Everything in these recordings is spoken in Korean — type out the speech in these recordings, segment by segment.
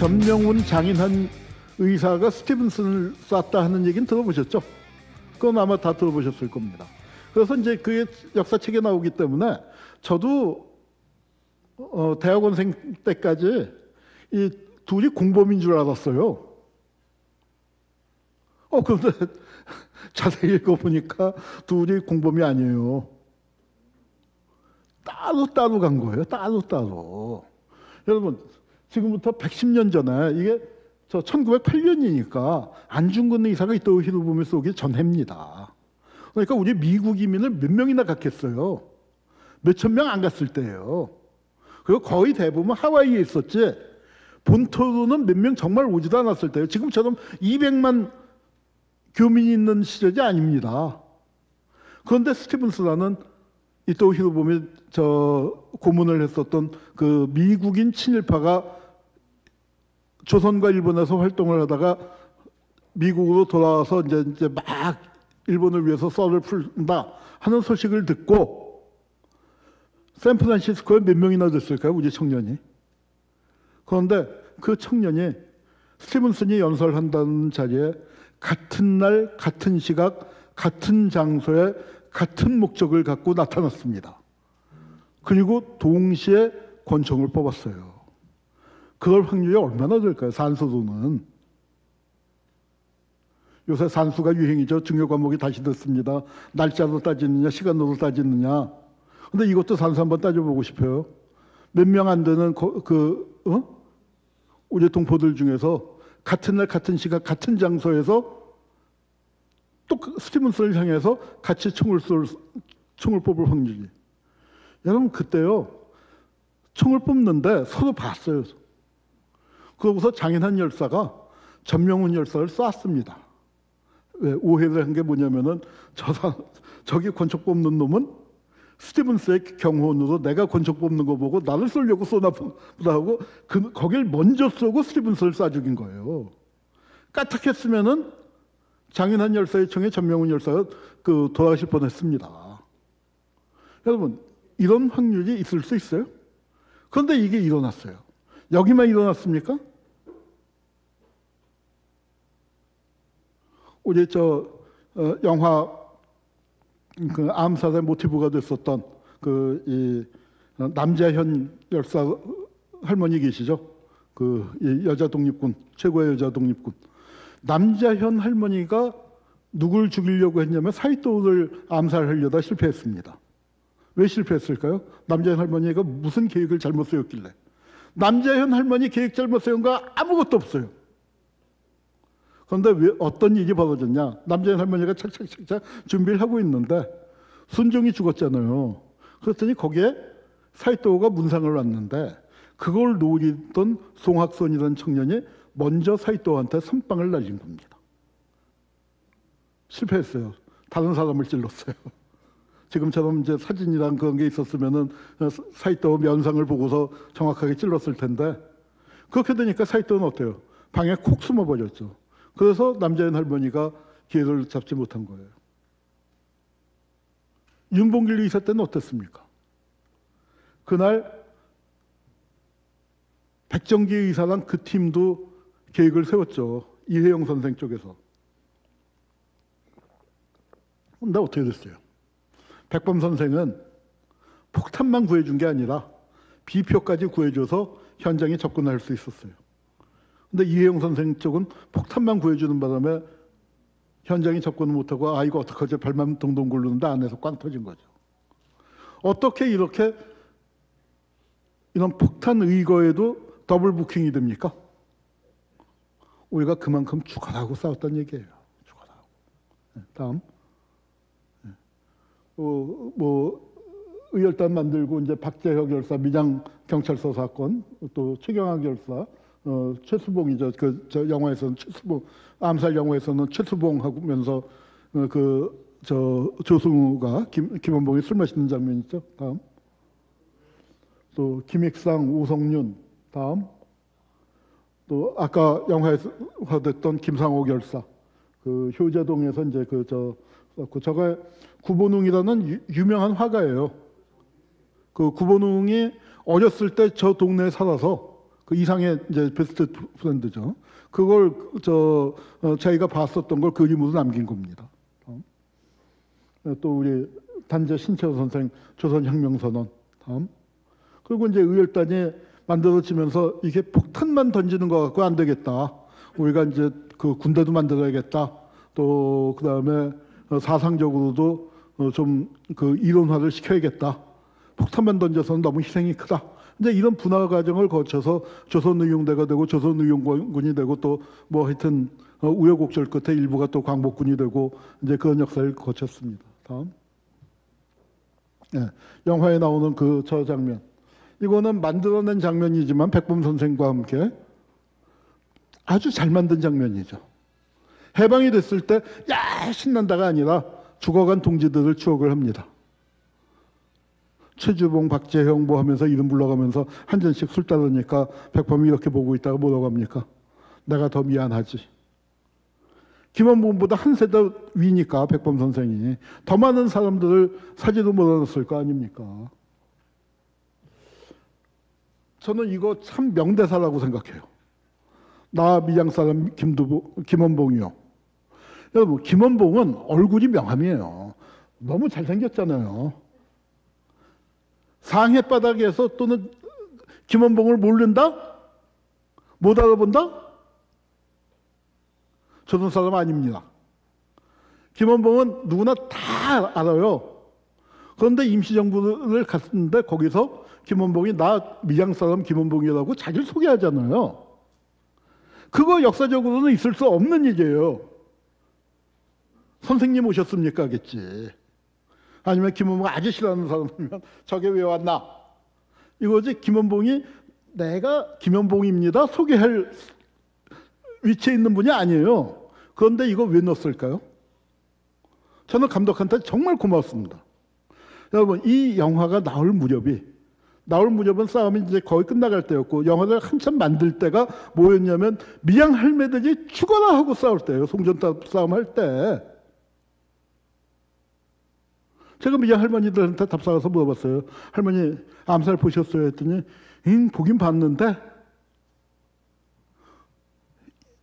전명훈 장인환 의사가 스티븐슨을 쐈다 하는 얘기는 들어보셨죠? 그건 아마 다 들어보셨을 겁니다. 그래서 이제 그게 역사책에 나오기 때문에 저도 대학원생 때까지 이 둘이 공범인 줄 알았어요. 그런데 자세히 읽어보니까 둘이 공범이 아니에요. 따로 간 거예요. 따로. 여러분, 지금부터 110년 전에, 이게 1908년이니까 안중근 의사가 이토 히로부미 쏘기 전해입니다. 그러니까 우리 미국 이민을 몇 명이나 갔겠어요. 몇천 명 안 갔을 때예요. 그리고 거의 대부분 하와이에 있었지 본토로는 몇 명 정말 오지도 않았을 때예요. 지금처럼 200만 교민이 있는 시절이 아닙니다. 그런데 스티븐스라는 이토 히로부미 고문을 했었던 그 미국인 친일파가 조선과 일본에서 활동을 하다가 미국으로 돌아와서 이제 막 일본을 위해서 썰을 풀다 하는 소식을 듣고 샌프란시스코에 몇 명이나 됐을까요? 우리 청년이. 그런데 그 청년이 스티븐슨이 연설한다는 자리에 같은 날, 같은 시각, 같은 장소에 같은 목적을 갖고 나타났습니다. 그리고 동시에 권총을 뽑았어요. 그럴 확률이 얼마나 될까요? 산수로는. 요새 산수가 유행이죠. 중요 과목이 다시 듣습니다. 날짜로 따지느냐, 시간으로 따지느냐. 근데 이것도 산수 한번 따져보고 싶어요. 몇 명 안 되는 우리 동포들 중에서 같은 날, 같은 시각, 같은 장소에서 또 스티븐슨을 향해서 같이 총을 뽑을 확률이. 여러분, 그때요, 총을 뽑는데 서로 봤어요. 그러고서 장인환 열사가 전명훈 열사를 쐈습니다. 왜? 오해를 한 게 뭐냐면은 저기 권총 뽑는 놈은 스티븐스의 경호원으로 내가 권총 뽑는 거 보고 나를 쏘려고 쏘나 보다 하고 거길 먼저 쏘고 스티븐스를 쏴 죽인 거예요. 까딱했으면은 장인환 열사의 총에 전명훈 열사가 돌아가실 뻔했습니다. 여러분, 이런 확률이 있을 수 있어요? 그런데 이게 일어났어요. 여기만 일어났습니까? 우리 영화 암살의 모티브가 됐었던 이 남자현 열사 할머니 계시죠? 이 여자 독립군, 최고의 여자 독립군. 남자현 할머니가 누굴 죽이려고 했냐면 사이토를 암살하려다 실패했습니다. 왜 실패했을까요? 남자현 할머니가 무슨 계획을 잘못 세웠길래? 남자현 할머니 계획 잘못 세운 거 아무것도 없어요. 그런데 왜 어떤 일이 벌어졌냐? 남자현 할머니가 착착착착 준비를 하고 있는데 순종이 죽었잖아요. 그랬더니 거기에 사이토가 문상을 놨는데 그걸 노리던 송학선이라는 청년이 먼저 사이토한테 선빵을 날린 겁니다. 실패했어요. 다른 사람을 찔렀어요. 지금처럼 이제 사진이랑 그런 게 있었으면은 사이토 면상을 보고서 정확하게 찔렀을 텐데 그렇게 되니까 사이토는 어때요? 방에 콕 숨어버렸죠. 그래서 남자현 할머니가 기회를 잡지 못한 거예요. 윤봉길 의사 때는 어땠습니까? 그날 백정기 의사랑 그 팀도 계획을 세웠죠. 이혜영 선생 쪽에서. 근데 어떻게 됐어요? 백범 선생은 폭탄만 구해준 게 아니라 비표까지 구해줘서 현장에 접근할 수 있었어요. 근데 이혜영 선생 쪽은 폭탄만 구해주는 바람에 현장에 접근을 못하고 이거 어떡하지? 발만 동동 굴르는데 안에서 꽝 터진 거죠. 어떻게 이렇게 이런 폭탄 의거에도 더블 부킹이 됩니까? 우리가 그만큼 죽어라고 싸웠다는 얘기예요. 죽어라고. 다음. 의열단 만들고 이제 박재혁 열사 민양 경찰서 사건, 또 최경학 열사, 최수봉이죠. 저 영화에서는 최수봉, 암살 영화에서는 최수봉 하면서 조승우가 김원봉이 술 마시는 장면 있죠. 다음. 또 김익상, 우성윤. 다음. 또 아까 영화에서 됐던 김상옥 열사. 효자동에서 이제 저거 구본웅이라는 유명한 화가예요. 구본웅이 어렸을 때 저 동네에 살아서 그 이상의 이제 베스트 프렌드죠. 그걸 자기가 봤었던 걸 그림으로 남긴 겁니다. 또 우리 단재 신채호 선생 조선혁명선언. 다음. 그리고 이제 의열단이 만들어지면서 이게 폭탄만 던지는 것 갖고 안 되겠다. 우리가 이제 그 군대도 만들어야겠다. 또 그다음에 사상적으로도 좀 그 이론화를 시켜야겠다. 폭탄만 던져서는 너무 희생이 크다. 이제 이런 분화 과정을 거쳐서 조선의용대가 되고 조선의용군이 되고 또 뭐 하여튼 우여곡절 끝에 일부가 또 광복군이 되고 이제 그런 역사를 거쳤습니다. 다음. 네, 영화에 나오는 저 장면. 이거는 만들어낸 장면이지만 백범 선생과 함께 아주 잘 만든 장면이죠. 해방이 됐을 때 야 신난다가 아니라 죽어간 동지들을 추억을 합니다. 최주봉, 박재형 뭐 하면서 이름 불러가면서 한 잔씩 술 따르니까 백범이 이렇게 보고 있다가 뭐라고 합니까? 내가 더 미안하지. 김원봉보다 한 세대 위니까 백범 선생이 더 많은 사람들을 사지도 못해놨을 거 아닙니까? 저는 이거 참 명대사라고 생각해요. 나 밀양 사람 김원봉이요. 여러분, 김원봉은 얼굴이 명함이에요. 너무 잘생겼잖아요. 상해바닥에서 또는 김원봉을 모른다? 못 알아본다? 조선 사람 아닙니다. 김원봉은 누구나 다 알아요. 그런데 임시정부를 갔는데 거기서 김원봉이 나 밀양 사람 김원봉이라고 자기를 소개하잖아요. 그거 역사적으로는 있을 수 없는 일이에요. 선생님 오셨습니까? 겠지. 아니면 김원봉 아주 싫어하는 사람이면 저게 왜 왔나? 이거지. 김원봉이 내가 김원봉입니다 소개할 위치에 있는 분이 아니에요. 그런데 이거 왜 넣었을까요? 저는 감독한테 정말 고맙습니다. 여러분, 이 영화가 나올 무렵은 싸움이 이제 거의 끝나갈 때였고 영화를 한참 만들 때가 뭐였냐면 밀양 할매들이 죽어라 하고 싸울 때예요. 송전탑 싸움할 때. 제가 밀양 할머니들한테 답사가서 물어봤어요. 할머니 암살 보셨어요? 했더니 보긴 봤는데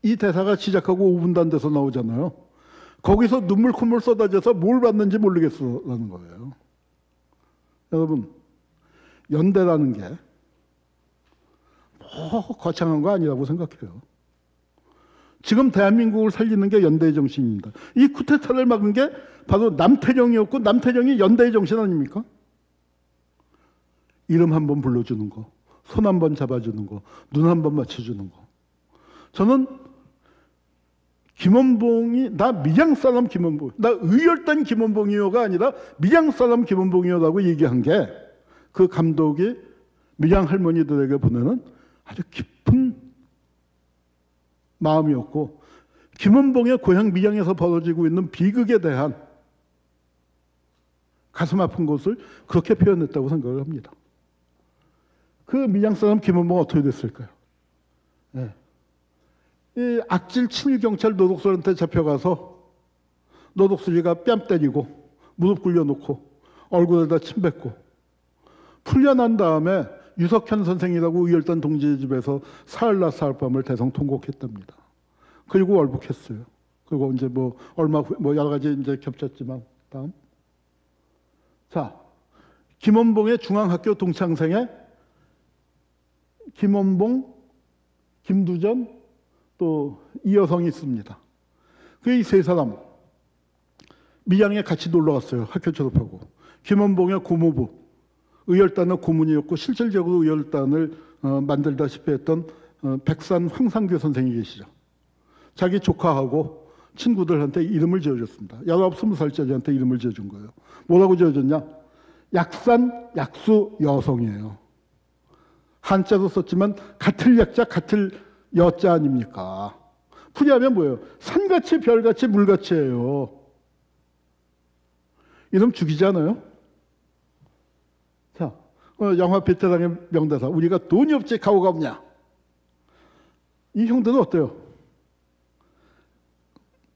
이 대사가 시작하고 5분도 안 돼서 나오잖아요. 거기서 눈물 콧물 쏟아져서 뭘 봤는지 모르겠어라는 거예요. 여러분, 연대라는 게 뭐 거창한 거 아니라고 생각해요. 지금 대한민국을 살리는 게 연대의 정신입니다. 이 쿠데타를 막은 게 바로 남태정이었고 남태정이 연대의 정신 아닙니까? 이름 한번 불러주는 거, 손 한번 잡아주는 거, 눈 한번 맞춰주는 거. 저는 김원봉이 나 밀양 사람 김원봉, 나 의열단 김원봉이요가 아니라 밀양 사람 김원봉이요라고 얘기한 게 그 감독이 밀양 할머니들에게 보내는 아주 깊은 마음이었고 김원봉의 고향 밀양에서 벌어지고 있는 비극에 대한 가슴 아픈 것을 그렇게 표현했다고 생각을 합니다. 그 밀양 사람 김원봉은 어떻게 됐을까요? 네. 이 악질 친일 경찰 노독술한테 잡혀가서 노독술이가 뺨 때리고 무릎 꿇려놓고 얼굴에다 침 뱉고 풀려난 다음에 유석현 선생이라고 의열단 동지의 집에서 사흘낮 사흘밤을 대성통곡했답니다. 그리고 월북했어요. 그리고 이제 뭐 얼마 후에 뭐 여러 가지 이제 겹쳤지만 다음. 자, 김원봉의 중앙학교 동창생에 김원봉, 김두전, 또 이여성이 있습니다. 그 이 세 사람 밀양에 같이 놀러 갔어요. 학교 졸업하고. 김원봉의 고모부, 의열단의 고문이었고 실질적으로 의열단을 만들다시피 했던 백산 황상규 선생이 계시죠. 자기 조카하고 친구들한테 이름을 지어줬습니다. 19, 20살짜리한테 이름을 지어준 거예요. 뭐라고 지어줬냐? 약산, 약수, 여성이에요. 한자도 썼지만 같을 약자, 같을 여자 아닙니까? 풀이하면 뭐예요? 산같이, 별같이, 물같이예요. 이름 죽이지 않아요? 자, 영화 베테랑의 명대사. 우리가 돈이 없지 가오가 없냐? 이 형들은 어때요?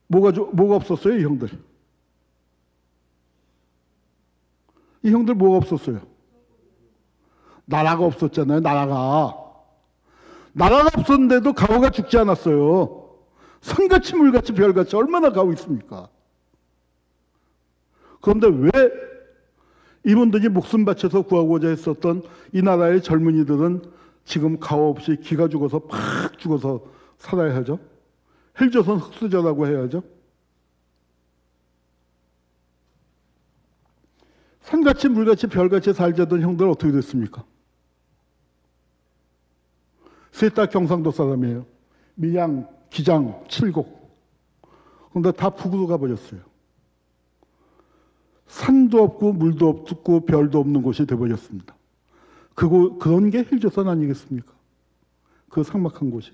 뭐가 없었어요, 이 형들? 이 형들 뭐가 없었어요? 나라가 없었잖아요, 나라가. 나라가 없었는데도 가오가 죽지 않았어요. 산같이 물같이 별같이 얼마나 가오 있습니까? 그런데 왜 이분들이 목숨 바쳐서 구하고자 했었던 이 나라의 젊은이들은 지금 가오 없이 기가 죽어서 팍 죽어서 살아야 하죠? 헬조선 흑수저라고 해야죠? 산같이 물같이 별같이 살자던 형들 어떻게 됐습니까? 셋 다 경상도 사람이에요. 밀양, 기장, 칠곡. 그런데 다 북으로 가버렸어요. 산도 없고 물도 없고 별도 없는 곳이 되어버렸습니다. 그런 게 헬조선 아니겠습니까? 그 삭막한 곳이.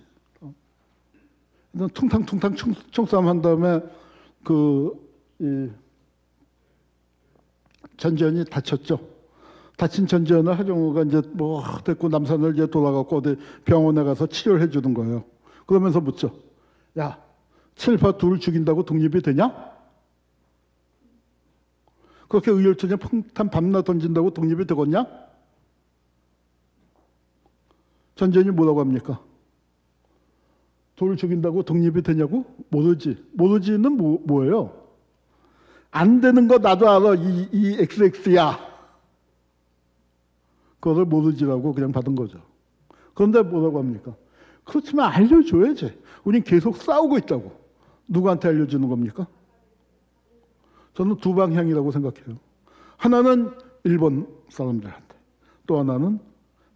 퉁탕퉁탕 총싸움 한 다음에 전지현이 다쳤죠. 다친 전지현을 하정우가 이제 뭐 됐고 남산을 이제 돌아가고 어디 병원에 가서 치료를 해주는 거예요. 그러면서 묻죠. 야, 친일파 둘 죽인다고 독립이 되냐? 그렇게 의열투쟁 폭탄 밤낮 던진다고 독립이 되겠냐? 전지현이 뭐라고 합니까? 돌 죽인다고 독립이 되냐고? 모르지. 모르지는 뭐예요? 안 되는 거 나도 알아. 이 XX야. 그거를 모르지라고 그냥 받은 거죠. 그런데 뭐라고 합니까? 그렇지만 알려줘야지. 우린 계속 싸우고 있다고. 누구한테 알려주는 겁니까? 저는 두 방향이라고 생각해요. 하나는 일본 사람들한테, 또 하나는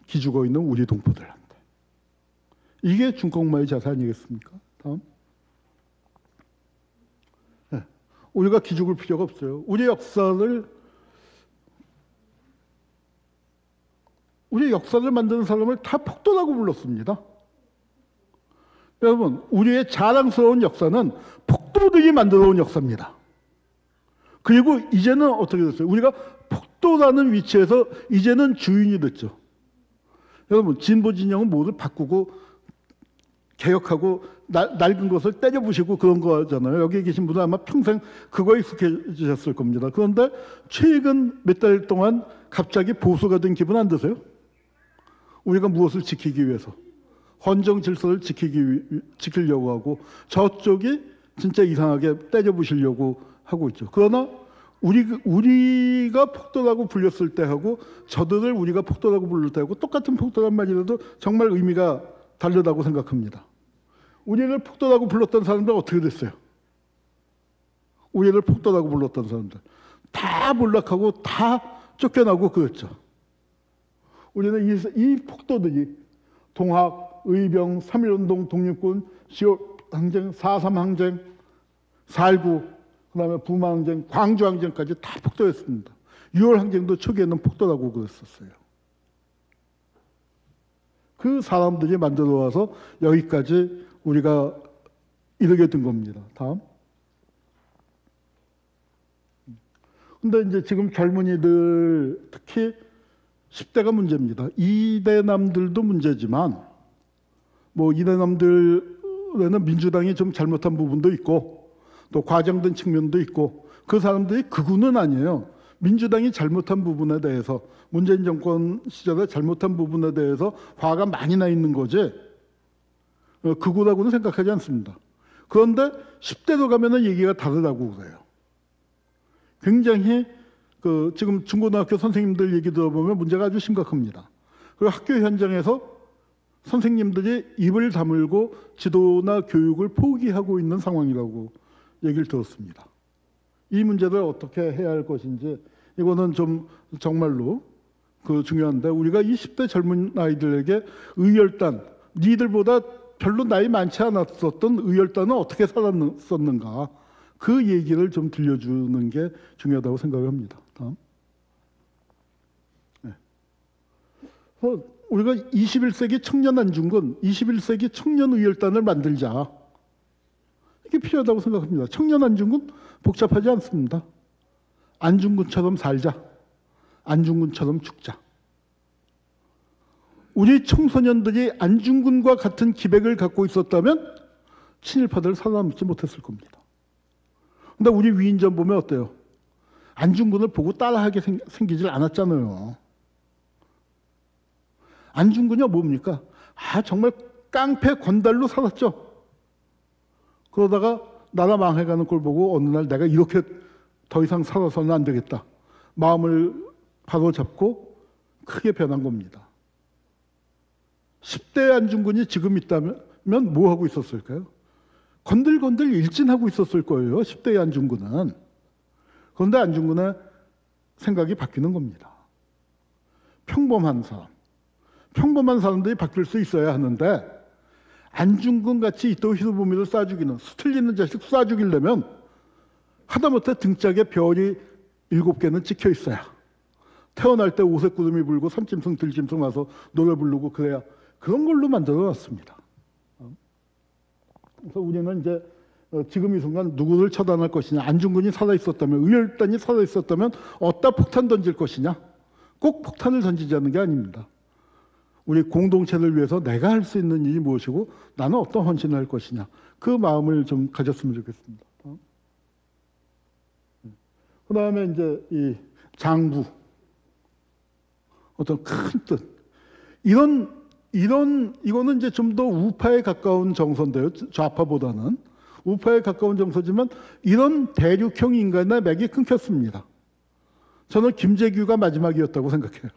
기죽어 있는 우리 동포들한테. 이게 중공마의 자세 아니겠습니까? 다음. 네. 우리가 기죽을 필요가 없어요. 우리 역사를 만드는 사람을 다 폭도라고 불렀습니다. 여러분, 우리의 자랑스러운 역사는 폭도들이 만들어 온 역사입니다. 그리고 이제는 어떻게 됐어요? 우리가 폭도라는 위치에서 이제는 주인이 됐죠. 여러분, 진보 진영은 모두 바꾸고 개혁하고 낡은 것을 때려 부시고 그런 거잖아요. 여기 계신 분은 아마 평생 그거에 익숙해지셨을 겁니다. 그런데 최근 몇 달 동안 갑자기 보수가 된 기분 안 드세요? 우리가 무엇을 지키기 위해서? 헌정 질서를 지키려고 하고 저쪽이 진짜 이상하게 때려 부시려고 하고 있죠. 그러나 우리가 폭도라고 불렸을 때하고 저들을 우리가 폭도라고 부를 때하고 똑같은 폭도란 말이라도 정말 의미가 다르다고 생각합니다. 우리를 폭도라고 불렀던 사람들 어떻게 됐어요? 우리를 폭도라고 불렀던 사람들 다 몰락하고 다 쫓겨나고 그랬죠. 우리는 이 폭도들이 동학, 의병, 3.1운동, 독립군, 10.5 항쟁, 4.3 항쟁, 4.19, 그다음에 부마 항쟁, 광주 항쟁까지 다 폭도였습니다. 6월 항쟁도 초기에는 폭도라고 그랬었어요. 그 사람들이 만들어 와서 여기까지 우리가 이르게 된 겁니다. 다음. 근데 이제 지금 젊은이들, 특히 10대가 문제입니다. 2대남들도 문제지만, 뭐 2대남들에는 민주당이 좀 잘못한 부분도 있고, 또 과장된 측면도 있고, 그 사람들이 극우는 아니에요. 민주당이 잘못한 부분에 대해서, 문재인 정권 시절에 잘못한 부분에 대해서 화가 많이 나 있는 거지, 극우라고는 생각하지 않습니다. 그런데 10대로 가면은 얘기가 다르다고 그래요. 굉장히 지금 중고등학교 선생님들 얘기 들어보면 문제가 아주 심각합니다. 그리고 학교 현장에서 선생님들이 입을 다물고 지도나 교육을 포기하고 있는 상황이라고 얘기를 들었습니다. 이 문제를 어떻게 해야 할 것인지 이거는 좀 정말로 중요한데, 우리가 20대 젊은 아이들에게 의열단, 니들보다 별로 나이 많지 않았었던 의열단은 어떻게 살았었는가, 그 얘기를 좀 들려주는 게 중요하다고 생각합니다. 다음. 네. 우리가 21세기 청년 안중근, 21세기 청년 의열단을 만들자. 이게 필요하다고 생각합니다. 청년 안중근 복잡하지 않습니다. 안중근처럼 살자. 안중근처럼 죽자. 우리 청소년들이 안중근과 같은 기백을 갖고 있었다면 친일파들을 살아남지 못했을 겁니다. 근데 우리 위인전 보면 어때요? 안중근을 보고 따라하게 생기질 않았잖아요. 안중근이 뭡니까? 정말 깡패 건달로 살았죠. 그러다가 나라 망해가는 걸 보고 어느 날 내가 이렇게 더 이상 살아서는 안 되겠다. 마음을 바로잡고 크게 변한 겁니다. 10대 안중근이 지금 있다면 뭐 하고 있었을까요? 건들건들 일진하고 있었을 거예요. 10대의 안중근은. 그런데 안중근의 생각이 바뀌는 겁니다. 평범한 사람. 평범한 사람들이 바뀔 수 있어야 하는데 안중근 같이 이토 히로부미를 쏴 죽이는 수틀 있는 자식 쏴 죽이려면 하다못해 등짝에 별이 7개는 찍혀 있어야 태어날 때 오색 구름이 불고 산짐승 들짐승 와서 노래 부르고 그래야 그런 걸로 만들어 놨습니다. 그래서 우리는 이제 지금 이 순간 누구를 처단할 것이냐, 안중근이 살아있었다면, 의열단이 살아있었다면 어디다 폭탄 던질 것이냐, 꼭 폭탄을 던지자는 게 아닙니다. 우리 공동체를 위해서 내가 할 수 있는 일이 무엇이고 나는 어떤 헌신을 할 것이냐, 그 마음을 좀 가졌으면 좋겠습니다. 그 다음에 이제 이 장부, 어떤 큰 뜻, 이거는 이제 좀 더 우파에 가까운 정서인데요. 좌파보다는 우파에 가까운 정서지만 이런 대륙형 인간의 맥이 끊겼습니다. 저는 김재규가 마지막이었다고 생각해요.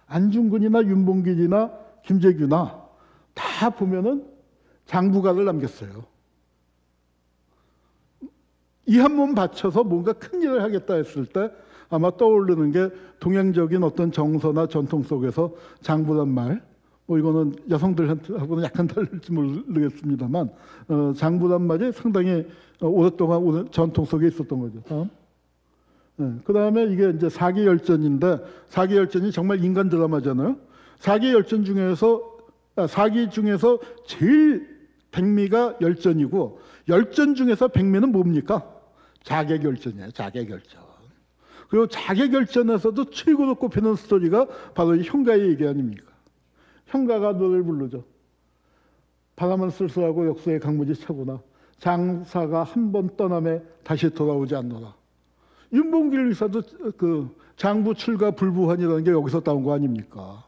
안중근이나 윤봉길이나 김재규나 다 보면은 장부가를 남겼어요. 이 한 몸 바쳐서 뭔가 큰 일을 하겠다 했을 때 아마 떠오르는 게 동양적인 어떤 정서나 전통 속에서 장부란 말, 뭐 이거는 여성들하고는 약간 다를지 모르겠습니다만 장부란 말이 상당히 오랫동안 전통 속에 있었던 거죠. 그 다음에 이게 이제 사기열전인데, 사기열전이 정말 인간 드라마잖아요. 사기열전 중에서 사기 중에서 제일 백미가 열전이고, 열전 중에서 백미는 뭡니까? 자객열전이에요. 자객열전. 그리고 자객열전에서도 최고로 꼽히는 스토리가 바로 이 형가의 얘기 아닙니까? 형가가 노래를 부르죠. 바람은 쓸쓸하고 역수의 강물이 차구나. 장사가 한 번 떠남에 다시 돌아오지 않노라. 윤봉길 의사도 그 장부 출가 불부환이라는 게 여기서 따온 거 아닙니까?